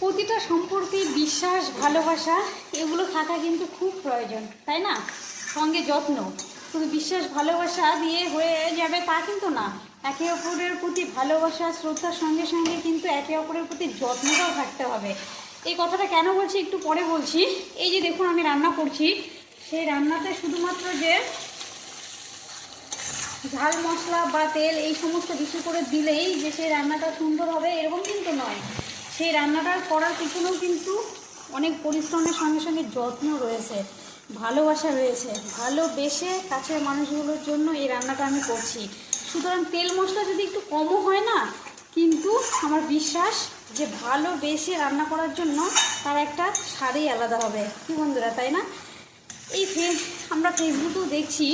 প্রতিটা সম্পর্কে বিশ্বাস, ভালোবাসা এগুলো থাকা কিন্তু খুব প্রয়োজন, তাই না? সঙ্গে যত্ন। শুধু বিশ্বাস ভালোবাসা দিয়ে হয়ে যাবে তা কিন্তু না। একে অপরের প্রতি ভালোবাসা, শ্রদ্ধার সঙ্গে সঙ্গে কিন্তু একে অপরের প্রতি যত্নটাও থাকতে হবে। এই কথাটা কেন বলছি একটু পরে বলছি। এই যে দেখুন আমি রান্না করছি, সেই রান্নাতে শুধুমাত্র যে ঝাল মশলা বা তেল এই সমস্ত বেশি করে দিলেই যে সেই রান্নাটা সুন্দর হবে এরকম কিন্তু নয়। সেই রান্নাটা করার পিছনেও কিন্তু অনেক পরিশ্রমের সঙ্গে সঙ্গে যত্ন রয়েছে, ভালোবাসা রয়েছে। ভালোবেসে কাছের মানুষগুলোর জন্য এই রান্নাটা আমি করছি। সুতরাং তেল মশলা যদি একটু কমও হয় না, কিন্তু আমার বিশ্বাস যে ভালোবেসে রান্না করার জন্য তার একটা স্বাদই আলাদা হবে। কি বন্ধুরা, তাই না? এই আমরা ফেসবুকেও দেখছি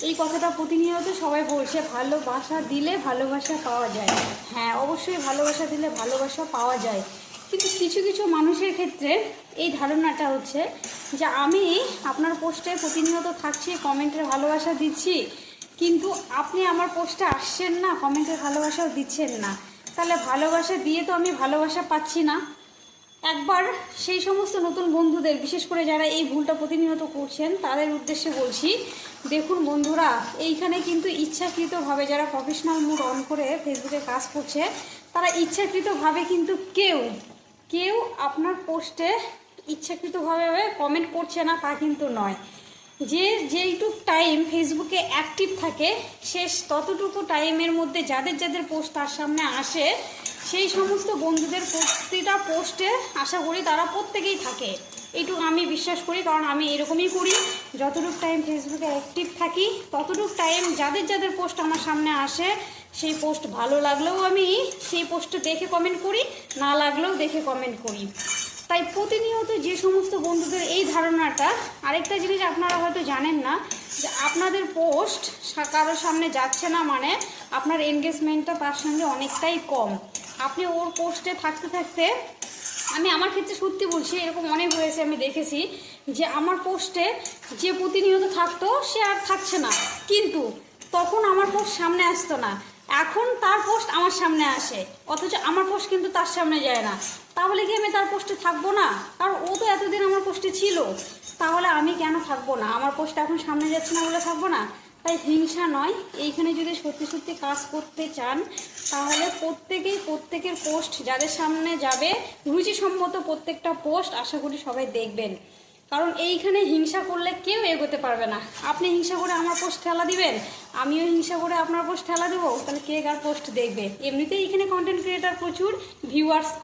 এই কথাটা প্রতিনিয়ত সবাই বলছে, ভালোবাসা দিলে ভালোবাসা পাওয়া যায়। হ্যাঁ, অবশ্যই ভালোবাসা দিলে ভালোবাসা পাওয়া যায়, কিন্তু কিছু কিছু মানুষের ক্ষেত্রে এই ধারণাটা হচ্ছে যে আমি আপনার পোস্টে প্রতিনিয়ত থাকছি, কমেন্টের ভালোবাসা দিচ্ছি, কিন্তু আপনি আমার পোস্টে আসছেন না, কমেন্টের ভালোবাসাও দিচ্ছেন না। তাহলে ভালোবাসা দিয়ে তো আমি ভালোবাসা পাচ্ছি না। একবার সেই সমস্ত নতুন বন্ধুদের, বিশেষ করে যারা এই ভুলটা প্রতিনিয়ত করছেন তাদের উদ্দেশ্যে বলছি, দেখুন বন্ধুরা, এইখানে কিন্তু ইচ্ছাকৃতভাবে যারা প্রফেশনাল মুড অন করে ফেসবুকে কাজ করছে, তারা ইচ্ছাকৃতভাবে কিন্তু কেউ আপনার পোস্টে ইচ্ছাকৃতভাবে কমেন্ট করছে না তা কিন্তু নয়। যেইটুক টাইম ফেসবুকে অ্যাক্টিভ থাকে, শেষ ততটুকু টাইমের মধ্যে যাদের যাদের পোস্ট তার সামনে আসে, সেই সমস্ত বন্ধুদের প্রতিটা পোস্টে আশা করি তারা প্রত্যেকেই থাকে। এইটুকু আমি বিশ্বাস করি, কারণ আমি এরকমই করি। যতটুকু টাইম ফেসবুকে অ্যাক্টিভ থাকি ততটুকু টাইম যাদের যাদের পোস্ট আমার সামনে আসে, সেই পোস্ট ভালো লাগলেও আমি সেই পোস্টে দেখে কমেন্ট করি, না লাগলেও দেখে কমেন্ট করি। তাই প্রতিনিয়ত যে সমস্ত বন্ধুদের এই ধারণাটা, আরেকটা জিনিস আপনারা হয়তো জানেন না, যে আপনাদের পোস্ট কারোর সামনে যাচ্ছে না মানে আপনার এনগেজমেন্টটা তার সঙ্গে অনেকটাই কম। আপনি ওর পোস্টে থাকতে থাকতে, আমি আমার ক্ষেত্রে সত্যি বলছি, এরকম অনেক হয়েছে, আমি দেখেছি যে আমার পোস্টে যে প্রতিনিয়ত থাকতো সে আর থাকছে না, কিন্তু তখন আমার পোস্ট সামনে আসতো না। এখন তার পোস্ট আমার সামনে আসে, অথচ আমার পোস্ট কিন্তু তার সামনে যায় না। তাহলে কি আমি তার পোস্টে থাকবো না? কারণ ও তো এতদিন আমার পোস্টে ছিল, তাহলে আমি কেন থাকবো না? আমার পোস্ট এখন সামনে যাচ্ছে না বলে থাকবো না? তাই হিংসা নয়, এইখানে যদি সত্যি সত্যি কাজ করতে চান তাহলে প্রত্যেকের পোস্ট যাদের সামনে যাবে, রুচিসম্মত প্রত্যেকটা পোস্ট আশা করি সবাই দেখবেন। কারণ এইখানে হিংসা করলে কেউ এগোতে পারবে না। আপনি হিংসা করে আমার পোস্ট ঠেলা দিবেন, আমিও হিংসা করে আপনার পোস্ট ঠেলা দেবো, তাহলে কে কার পোস্ট দেখবে? এমনিতেই এখানে কন্টেন্ট ক্রিয়েটার প্রচুর, ভিউয়ার্স